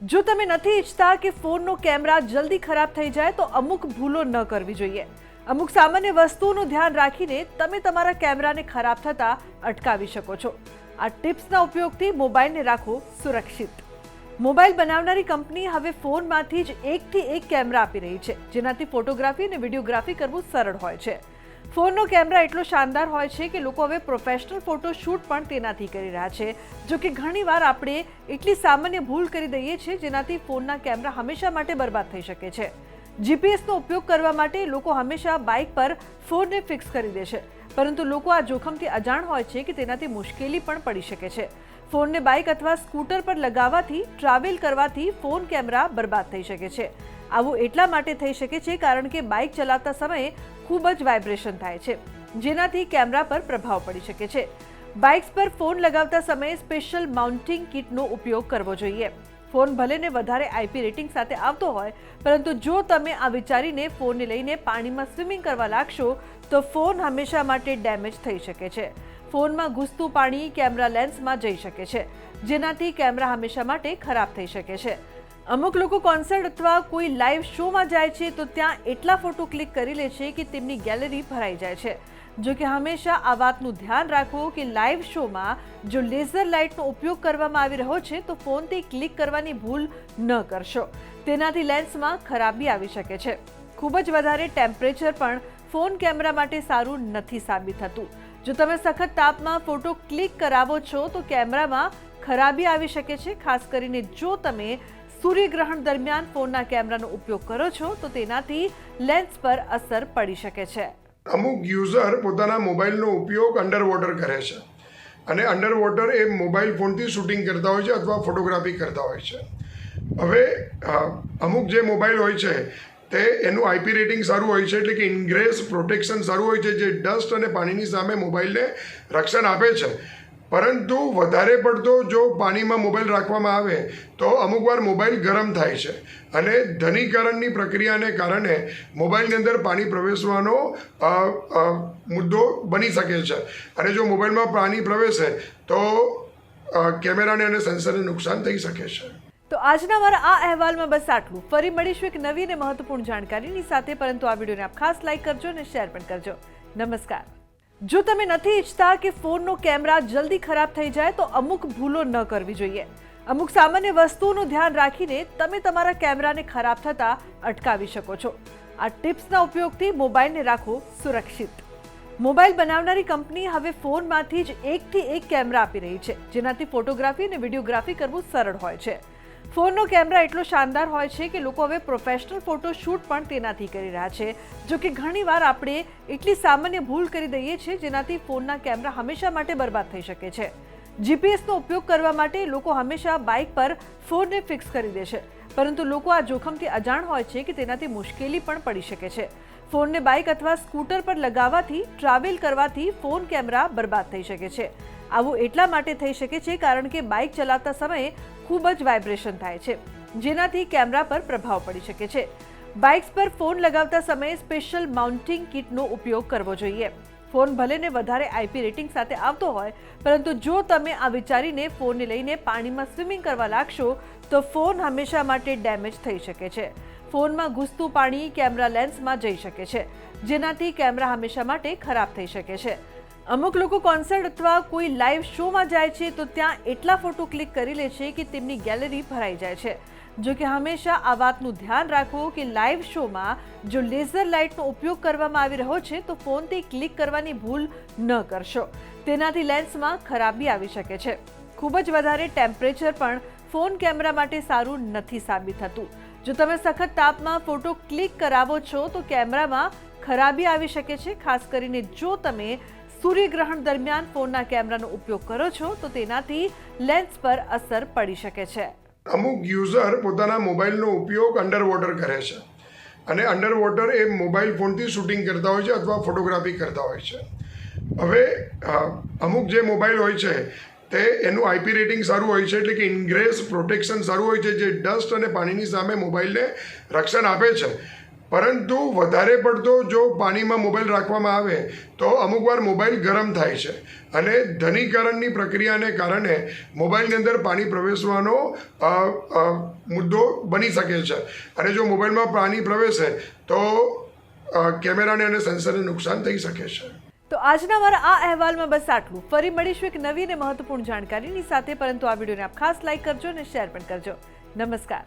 જો તમે નથી ઈચ્છતા કે ફોનનો કેમેરા જલ્દી ખરાબ થઈ જાય તો અમુક ભૂલો ન કરવી જોઈએ। અમુક સામાન્ય વસ્તુઓનું ધ્યાન રાખીને તમે તમારા કેમેરાને ખરાબ થતા અટકાવી શકો છો। આ ટિપ્સના ઉપયોગથી મોબાઈલને રાખો સુરક્ષિત। મોબાઈલ બનાવનારી કંપની હવે ફોનમાંથી જ એકથી એક કેમેરા આપી રહી છે, જેનાથી ફોટોગ્રાફી અને વિડીયોગ્રાફી કરવું સરળ હોય છે। ફોનનો કેમેરા એટલો શાનદાર હોય છે કે લોકો હવે પ્રોફેશનલ ફોટો શૂટ પણ તેનાથી કરી રહ્યા છે। જો કે ઘણીવાર આપણે એટલી સામાન્ય ભૂલ કરી દઈએ છીએ જેનાથી ફોનના કેમેરા હંમેશા માટે બરબાદ થઈ શકે છે। જીપીએસનો ઉપયોગ કરવા માટે લોકો હંમેશા બાઇક પર ફોનને ફિક્સ કરી દે છે, પરંતુ લોકો આ જોખમથી અજાણ હોય છે કે તેનાથી મુશ્કેલી પણ પડી શકે છે। ફોનને બાઇક અથવા સ્કૂટર પર લગાવવાથી ટ્રાવેલ કરવાથી ફોન કેમેરા બરબાદ થઈ શકે છે। આવું એટલા માટે થઈ શકે છે કારણ કે બાઇક ચલાવતા સમયે ખૂબ જ વાઇબ્રેશન થાય છે, જેનાથી કેમેરા પર પ્રભાવ પડી શકે છે। બાઇક્સ પર ફોન લગાવતા સમયે સ્પેશિયલ માઉન્ટિંગ કિટનો ઉપયોગ કરવો જોઈએ। ફોન ભલેને વધારે આઈપી રેટિંગ સાથે આવતો હોય, પરંતુ જો તમે આ વિચારીને ફોનને લઈને પાણીમાં સ્વિમિંગ કરવા લાગશો તો ફોન હંમેશા માટે ડેમેજ થઈ શકે છે। ફોનમાં ઘૂસતું પાણી કેમેરા લેન્સમાં જઈ શકે છે, જેનાથી કેમેરા હંમેશા માટે ખરાબ થઈ શકે છે। અમુક લોકો કોન્સર્ટ અથવા કોઈ લાઈવ શોમાં જાય છે તો ત્યાં એટલા ફોટો ક્લિક કરી લે છે કે તેમની ગેલેરી ભરાઈ જાય છે। જો કે હંમેશા આ વાતનું ધ્યાન રાખો કે લાઈવ શોમાં જો લેઝર લાઇટનો ઉપયોગ કરવામાં આવી રહ્યો છે તો ફોનથી ક્લિક કરવાની ભૂલ ન કરશો, તેનાથી લેન્સમાં ખરાબી આવી શકે છે। ખૂબ જ વધારે ટેમ્પરેચર પણ ફોન કેમેરા માટે સારું નથી સાબિત થતું। જો તમે સખત તાપમાં ફોટો ક્લિક કરાવો છો તો કેમેરામાં ખરાબી આવી શકે છે। ખાસ કરીને જો તમે સૂર્યગ્રહણ દરમિયાન ફોનના કેમેરાનો ઉપયોગ કરો છો તો તેનાથી લેન્સ પર અસર પડી શકે છે। અમુક યુઝર પોતાના મોબાઈલનો ઉપયોગ અંડર વોટર કરે છે અને અંડર વોટર એ મોબાઈલ ફોનથી શૂટિંગ કરતા હોય છે અથવા ફોટોગ્રાફી કરતા હોય છે। હવે અમુક જે મોબાઈલ હોય છે તે એનું આઈપી રેટિંગ સારું હોય છે, એટલે કે ઇન્ગ્રેસ પ્રોટેક્શન સારું હોય છે, જે ડસ્ટ અને પાણીની સામે મોબાઈલને રક્ષણ આપે છે। પરંતુ વધારે પડતો જો પાણીમાં મોબાઈલ રાખવામાં આવે તો અમુકવાર મોબાઈલ ગરમ થાય છે અને ઘનીકરણની પ્રક્રિયાને કારણે મોબાઈલની અંદર પાણી પ્રવેશવાનો મુદ્દો બની શકે છે અને જો મોબાઈલમાં પાણી પ્રવેશે તો કેમેરાને અને સેન્સરને નુકસાન થઈ શકે છે। તો આજના મારા આ અહેવાલમાં બસ આટલું। ફરી મળીશું એક નવી અને મહત્વપૂર્ણ જાણકારીની સાથે, પરંતુ આ વિડીયોને આપ ખાસ લાઇક કરજો અને શેર પણ કરજો। નમસ્કાર। જો તમે નથી ઈચ્છતા કે ફોનનો કેમેરા જલ્દી ખરાબ થઈ જાય તો અમુક ભૂલો ન કરવી જોઈએ। અમુક સામાન્ય વસ્તુઓનું ધ્યાન રાખીને તમે તમારા કેમેરાને ખરાબ થતા અટકાવી શકો છો। આ ટિપ્સના ઉપયોગથી મોબાઈલને રાખો સુરક્ષિત। મોબાઈલ બનાવનારી કંપની હવે ફોનમાંથી જ એકથી એક કેમેરા આપી રહી છે, જેનાથી ફોટોગ્રાફી અને વિડીયોગ્રાફી કરવું સરળ હોય છે। ફોનનો કેમેરા એટલો શાનદાર હોય છે કે લોકો હવે પ્રોફેશનલ ફોટો શૂટ પણ તેનાથી કરી રહ્યા છે। જો કે ઘણીવાર આપણે એટલી સામાન્ય ભૂલ કરી દઈએ છીએ જેનાથી ફોનના કેમેરા હંમેશા માટે બરબાદ થઈ શકે છે। જીપીએસનો ઉપયોગ કરવા માટે લોકો હંમેશા બાઇક પર ફોનને ફિક્સ કરી દે છે, પરંતુ લોકો આ જોખમથી અજાણ હોય છે કે તેનાથી મુશ્કેલી પણ પડી શકે છે। ફોનને બાઇક અથવા સ્કૂટર પર લગાવવાથી ટ્રાવેલ કરવાથી ફોન કેમેરા બરબાદ થઈ શકે છે। આવું એટલા માટે થઈ શકે છે કારણ કે બાઇક ચલાવતા સમયે ખૂબ જ વાઇબ્રેશન થાય છે, જેનાથી કેમેરા પર પ્રભાવ પડી શકે છે। બાઇક્સ પર ફોન લગાવતા સમયે સ્પેશિયલ માઉન્ટિંગ કિટનો ઉપયોગ કરવો જોઈએ। ફોન ભલેને વધારે આઈપી રેટિંગ સાથે આવતો હોય, પરંતુ જો તમે આ વિચારીને ફોનને લઈને પાણીમાં સ્વિમિંગ કરવા લાગશો તો ફોન હંમેશા માટે ડેમેજ થઈ શકે છે। ફોનમાં ઘૂસતું પાણી કેમેરા લેન્સમાં જઈ શકે છે, જેનાથી કેમેરા હંમેશા માટે ખરાબ થઈ શકે છે। અમુક લોકો કોન્સર્ટ અથવા કોઈ લાઈવ શોમાં જાય છે તો ત્યાં એટલા ફોટો ક્લિક કરી લે છે કે તેમની ગેલેરી ભરાઈ જાય છે। જો કે હંમેશા આ વાતનું ધ્યાન રાખો કે લાઈવ શોમાં જો લેઝર લાઇટનો ઉપયોગ કરવામાં આવી રહ્યો છે તો ફોનથી ક્લિક કરવાની ભૂલ ન કરશો, તેનાથી લેન્સમાં ખરાબી આવી શકે છે। ખૂબ જ વધારે ટેમ્પરેચર પણ ફોન કેમેરા માટે સારું નથી સાબિત થતું। જો તમે સખત તાપમાં ફોટો ક્લિક કરાવો છો તો કેમેરામાં ખરાબી આવી શકે છે। ખાસ કરીને જો તમે સૂર્યગ્રહણ દરમિયાન ફોનના કેમેરાનો ઉપયોગ કરો છો તો તેનાથી લેન્સ પર અસર પડી શકે છે। અમુક યુઝર પોતાના મોબાઈલનો ઉપયોગ અંડર વોટર કરે છે અને અંડર વોટર એ મોબાઈલ ફોનથી શૂટિંગ કરતા હોય છે અથવા ફોટોગ્રાફી કરતા હોય છે। હવે અમુક જે મોબાઈલ હોય છે તે એનું આઈપી રેટિંગ સારું હોય છે, એટલે કે ઇન્ગ્રેસ પ્રોટેક્શન સારું હોય છે, જે ડસ્ટ અને પાણીની સામે મોબાઈલને રક્ષણ આપે છે। પરંતુ વધારે પડતો જો પાણીમાં મોબાઈલ રાખવામાં આવે તો અમુકવાર મોબાઈલ ગરમ થાય છે અને ઘનીકરણની પ્રક્રિયાને કારણે મોબાઈલની અંદર પાણી પ્રવેશવાનો મુદ્દો બની શકે છે અને જો મોબાઈલમાં પાણી પ્રવેશે તો કેમેરાને અને સેન્સરને નુકસાન થઈ શકે છે. તો આજના મારા આ અહેવાલમાં બસ આટલું. ફરી મળીશું એક નવી અને મહત્વપૂર્ણ જાણકારીની સાથે, પરંતુ આ વિડીયોને આપ ખાસ લાઈક કરજો અને શેર પણ કરજો. નમસ્કાર.